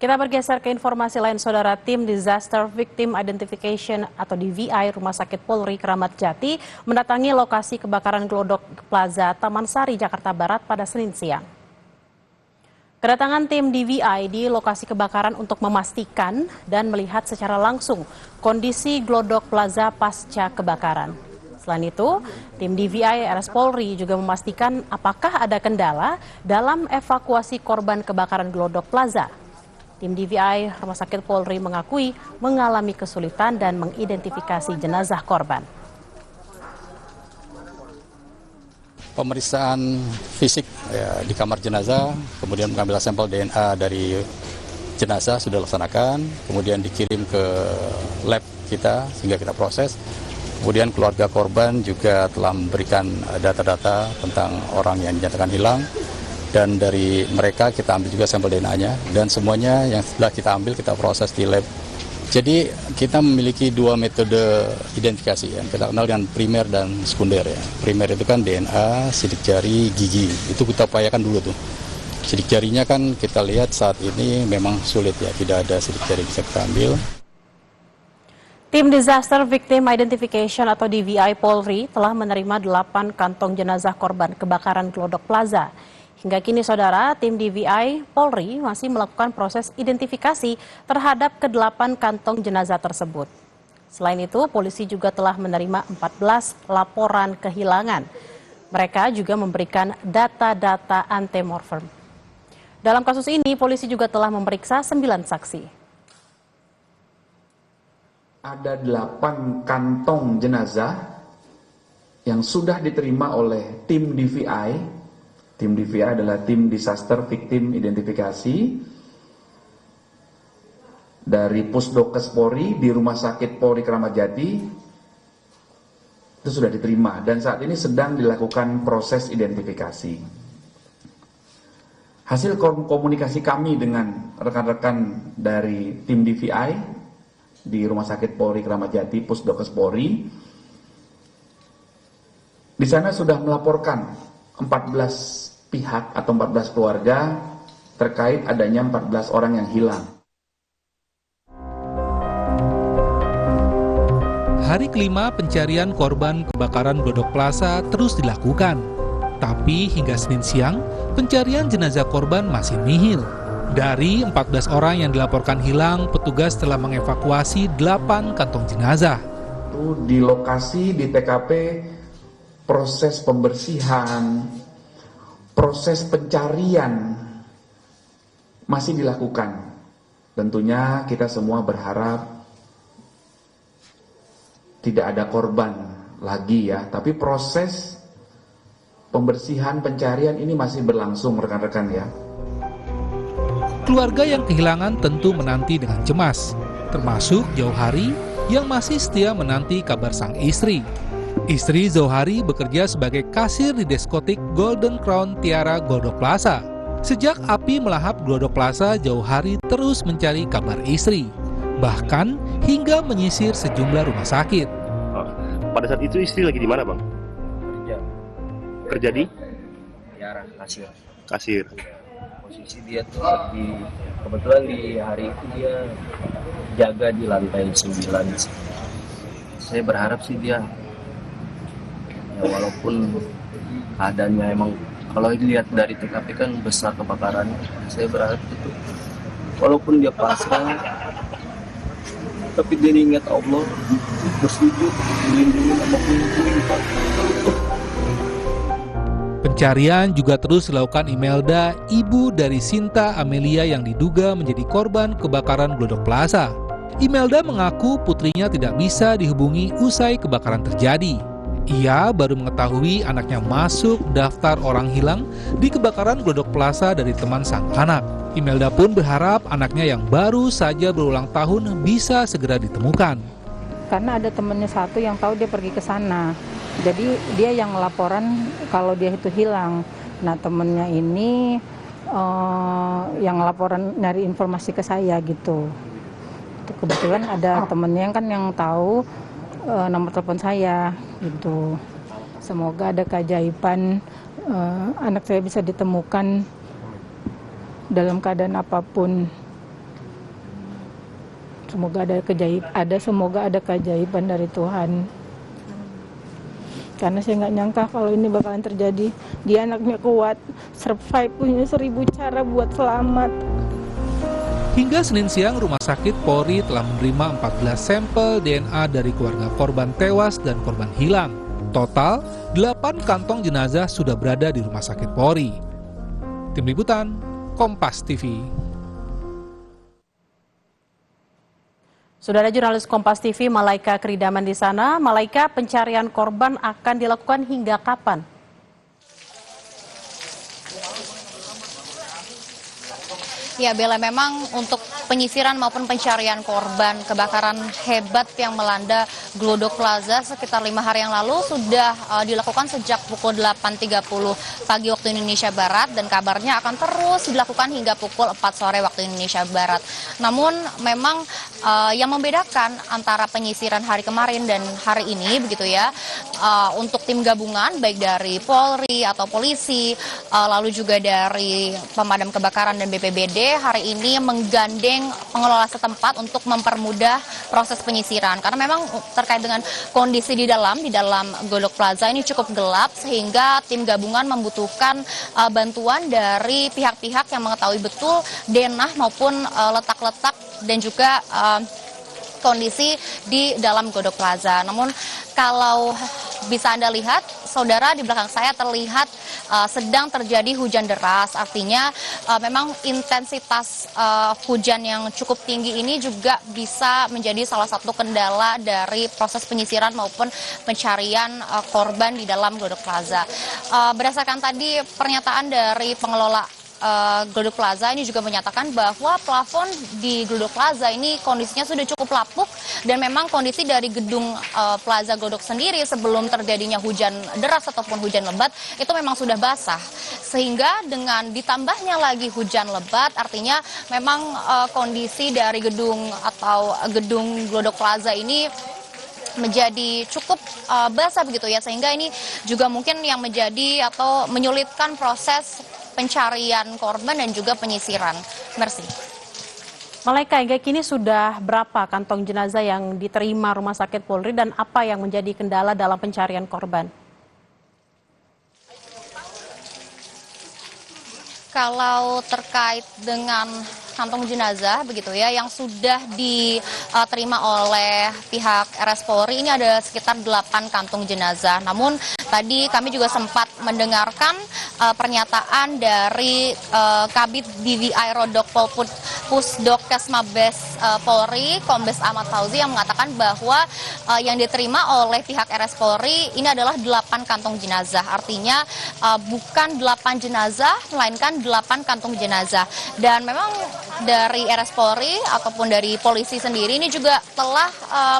Kita bergeser ke informasi lain, Saudara. Tim Disaster Victim Identification atau DVI Rumah Sakit Polri Kramat Jati mendatangi lokasi kebakaran Glodok Plaza Taman Sari, Jakarta Barat pada Senin siang. Kedatangan tim DVI di lokasi kebakaran untuk memastikan dan melihat secara langsung kondisi Glodok Plaza pasca kebakaran. Selain itu, tim DVI RS Polri juga memastikan apakah ada kendala dalam evakuasi korban kebakaran Glodok Plaza. Tim DVI Rumah Sakit Polri mengakui mengalami kesulitan dan mengidentifikasi jenazah korban. Pemeriksaan fisik ya, di kamar jenazah, kemudian mengambil sampel DNA dari jenazah sudah dilaksanakan, kemudian dikirim ke lab kita sehingga kita proses. Kemudian keluarga korban juga telah memberikan data-data tentang orang yang dinyatakan hilang. Dan dari mereka kita ambil juga sampel DNA-nya, dan semuanya yang setelah kita ambil kita proses di lab. Jadi kita memiliki dua metode identifikasi yang kita kenal dengan primer dan sekunder ya. Primer itu kan DNA, sidik jari, gigi, itu kita upayakan dulu tuh. Sidik jarinya kan kita lihat saat ini memang sulit ya, tidak ada sidik jari bisa kita ambil. Tim Disaster Victim Identification atau DVI Polri telah menerima 8 kantong jenazah korban kebakaran Glodok Plaza. Hingga kini, Saudara, tim DVI Polri masih melakukan proses identifikasi terhadap ke-8 kantong jenazah tersebut. Selain itu, polisi juga telah menerima 14 laporan kehilangan. Mereka juga memberikan data-data antemortem. Dalam kasus ini, polisi juga telah memeriksa 9 saksi. Ada 8 kantong jenazah yang sudah diterima oleh tim DVI. Tim DVI adalah tim Disaster Victim Identifikasi dari Pusdokes Polri di Rumah Sakit Polri Kramat Jati. Itu sudah diterima dan saat ini sedang dilakukan proses identifikasi. Hasil komunikasi kami dengan rekan-rekan dari tim DVI di Rumah Sakit Polri Kramat Jati, Pusdokes Polri, di sana sudah melaporkan 14 pihak atau 14 keluarga terkait adanya 14 orang yang hilang. Hari kelima pencarian korban kebakaran Glodok Plaza terus dilakukan. Tapi hingga Senin siang, pencarian jenazah korban masih nihil. Dari 14 orang yang dilaporkan hilang, petugas telah mengevakuasi 8 kantong jenazah. Di lokasi, di TKP, proses pembersihan, proses pencarian masih dilakukan. Tentunya kita semua berharap tidak ada korban lagi ya, tapi proses pembersihan pencarian ini masih berlangsung rekan-rekan ya. Keluarga yang kehilangan tentu menanti dengan cemas, termasuk Jauhari yang masih setia menanti kabar sang istri. Istri Zohari bekerja sebagai kasir di diskotik Golden Crown Tiara Glodok Plaza. Sejak api melahap Glodok Plaza, Zohari terus mencari kabar istri, bahkan hingga menyisir sejumlah rumah sakit. Pada saat itu istri lagi di mana, Bang? Kerja di? Tiara, kasir. Kasir. Posisi dia tuh kebetulan di hari itu dia jaga di lantai 9. Saya berharap sih dia, ya walaupun keadaannya emang kalau dilihat dari TKP kan besar kebakaran, saya berharap itu walaupun dia pasrah tapi dia ingat Allah, bersujud melindungi sama Tuhan. Pencarian juga terus dilakukan Imelda, ibu dari Sinta Amelia yang diduga menjadi korban kebakaran Glodok Plaza. Imelda mengaku putrinya tidak bisa dihubungi usai kebakaran terjadi. Ia baru mengetahui anaknya masuk daftar orang hilang di kebakaran Glodok Plaza dari teman sang anak. Imelda pun berharap anaknya yang baru saja berulang tahun bisa segera ditemukan. Karena ada temannya satu yang tahu dia pergi ke sana. Jadi dia yang laporan kalau dia itu hilang. Nah temennya ini yang laporan nyari informasi ke saya gitu. Kebetulan ada temennya kan yang tahu nomor telepon saya gitu. Semoga ada keajaiban anak saya bisa ditemukan dalam keadaan apapun. Semoga ada keajaiban dari Tuhan. Karena saya nggak nyangka kalau ini bakalan terjadi. Dia anaknya kuat, survive, punya 1000 cara buat selamat. Hingga Senin siang, Rumah Sakit Polri telah menerima 14 sampel DNA dari keluarga korban tewas dan korban hilang. Total, 8 kantong jenazah sudah berada di Rumah Sakit Polri. Tim Liputan, Kompas TV. Sudah ada jurnalis Kompas TV Malaika Kridaman di sana. Malaika, pencarian korban akan dilakukan hingga kapan? Ya Bella, memang untuk penyisiran maupun pencarian korban kebakaran hebat yang melanda Glodok Plaza sekitar 5 hari yang lalu sudah dilakukan sejak pukul 8.30 pagi waktu Indonesia Barat, dan kabarnya akan terus dilakukan hingga pukul 4 sore waktu Indonesia Barat. Namun memang yang membedakan antara penyisiran hari kemarin dan hari ini begitu ya, untuk tim gabungan baik dari Polri atau polisi, lalu juga dari pemadam kebakaran dan BPBD, hari ini menggandeng pengelola setempat untuk mempermudah proses penyisiran, karena memang terkait dengan kondisi di dalam Glodok Plaza ini cukup gelap, sehingga tim gabungan membutuhkan bantuan dari pihak-pihak yang mengetahui betul denah maupun letak-letak dan juga kondisi di dalam Glodok Plaza. Namun kalau bisa Anda lihat, saudara, di belakang saya terlihat sedang terjadi hujan deras. Artinya memang intensitas hujan yang cukup tinggi ini juga bisa menjadi salah satu kendala dari proses penyisiran maupun pencarian korban di dalam Glodok Plaza. Berdasarkan tadi pernyataan dari pengelola Glodok Plaza ini juga menyatakan bahwa plafon di Glodok Plaza ini kondisinya sudah cukup lapuk, dan memang kondisi dari gedung Plaza Glodok sendiri sebelum terjadinya hujan deras ataupun hujan lebat itu memang sudah basah, sehingga dengan ditambahnya lagi hujan lebat artinya memang kondisi dari gedung Glodok Plaza ini menjadi cukup basah begitu ya, sehingga ini juga mungkin yang menjadi atau menyulitkan proses pencarian korban dan juga penyisiran. Mersi. Malaika, hingga kini sudah berapa kantong jenazah yang diterima Rumah Sakit Polri dan apa yang menjadi kendala dalam pencarian korban? Kalau terkait dengan kantong jenazah begitu ya yang sudah diterima oleh pihak RS Polri, ini ada sekitar 8 kantong jenazah. Namun tadi kami juga sempat mendengarkan pernyataan dari Kabid DVI Rodok Pusdokes Mabes Polri, Kombes Ahmad Fauzi, yang mengatakan bahwa yang diterima oleh pihak RS Polri ini adalah 8 kantong jenazah. Artinya bukan 8 jenazah, melainkan 8 kantong jenazah. Dan memang dari RS Polri ataupun dari polisi sendiri ini juga telah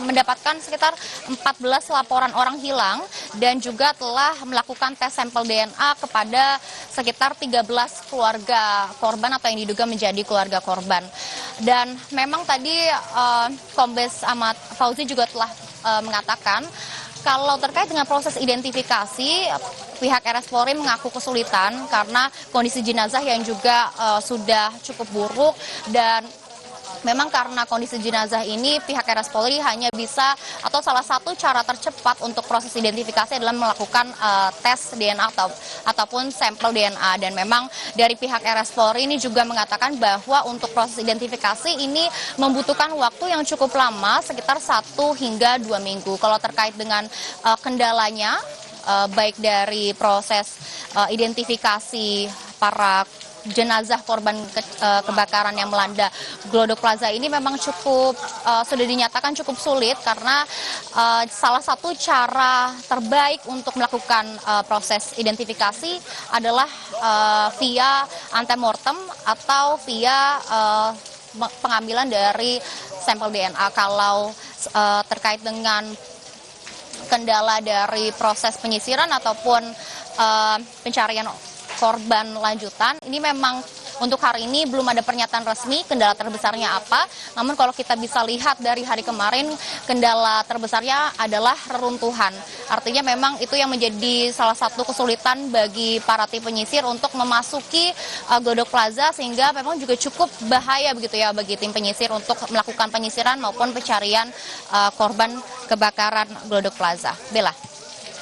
mendapatkan sekitar 14 laporan orang hilang, dan juga telah melakukan tes sampel DNA kepada sekitar 13 keluarga korban atau yang diduga menjadi keluarga korban. Dan memang tadi Kombes Ahmad Fauzi juga telah mengatakan kalau terkait dengan proses identifikasi, pihak RS Polri mengaku kesulitan karena kondisi jenazah yang juga sudah cukup buruk, dan memang karena kondisi jenazah ini pihak RS Polri hanya bisa, atau salah satu cara tercepat untuk proses identifikasi adalah melakukan tes DNA ataupun sampel DNA. Dan memang dari pihak RS Polri ini juga mengatakan bahwa untuk proses identifikasi ini membutuhkan waktu yang cukup lama, sekitar 1 hingga 2 minggu. Kalau terkait dengan kendalanya, baik dari proses identifikasi para jenazah korban kebakaran yang melanda Glodok Plaza ini memang cukup sudah dinyatakan cukup sulit, karena salah satu cara terbaik untuk melakukan proses identifikasi adalah via antemortem atau via pengambilan dari sampel DNA. Kalau terkait dengan kendala dari proses penyisiran ataupun pencarian korban lanjutan, ini memang untuk hari ini belum ada pernyataan resmi kendala terbesarnya apa. Namun kalau kita bisa lihat dari hari kemarin, kendala terbesarnya adalah reruntuhan. Artinya memang itu yang menjadi salah satu kesulitan bagi para tim penyisir untuk memasuki Glodok Plaza, sehingga memang juga cukup bahaya begitu ya bagi tim penyisir untuk melakukan penyisiran maupun pencarian korban kebakaran Glodok Plaza. Bella.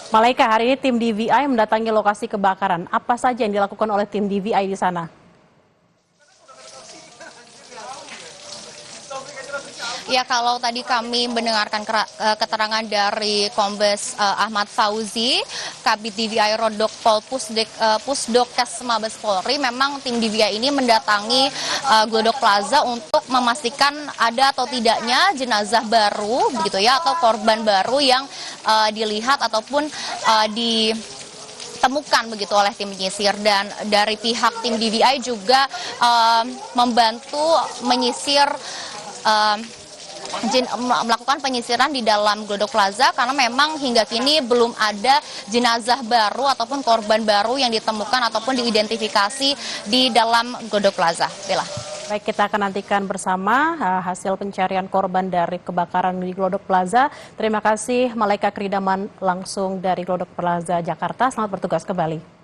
Malaika, hari ini tim DVI mendatangi lokasi kebakaran. Apa saja yang dilakukan oleh tim DVI di sana? Ya, kalau tadi kami mendengarkan keterangan dari Kombes Ahmad Fauzi, Kabid DVI Rodok Pol Pusdokes Mabes Polri, memang tim DVI ini mendatangi Glodok Plaza untuk memastikan ada atau tidaknya jenazah baru begitu ya, atau korban baru yang dilihat ataupun ditemukan begitu oleh tim penyisir. Dan dari pihak tim DVI juga membantu menyisir melakukan penyisiran di dalam Glodok Plaza, karena memang hingga kini belum ada jenazah baru ataupun korban baru yang ditemukan ataupun diidentifikasi di dalam Glodok Plaza. Bella. Baik, kita akan nantikan bersama hasil pencarian korban dari kebakaran di Glodok Plaza. Terima kasih Malaika Kridaman langsung dari Glodok Plaza, Jakarta. Selamat bertugas kembali.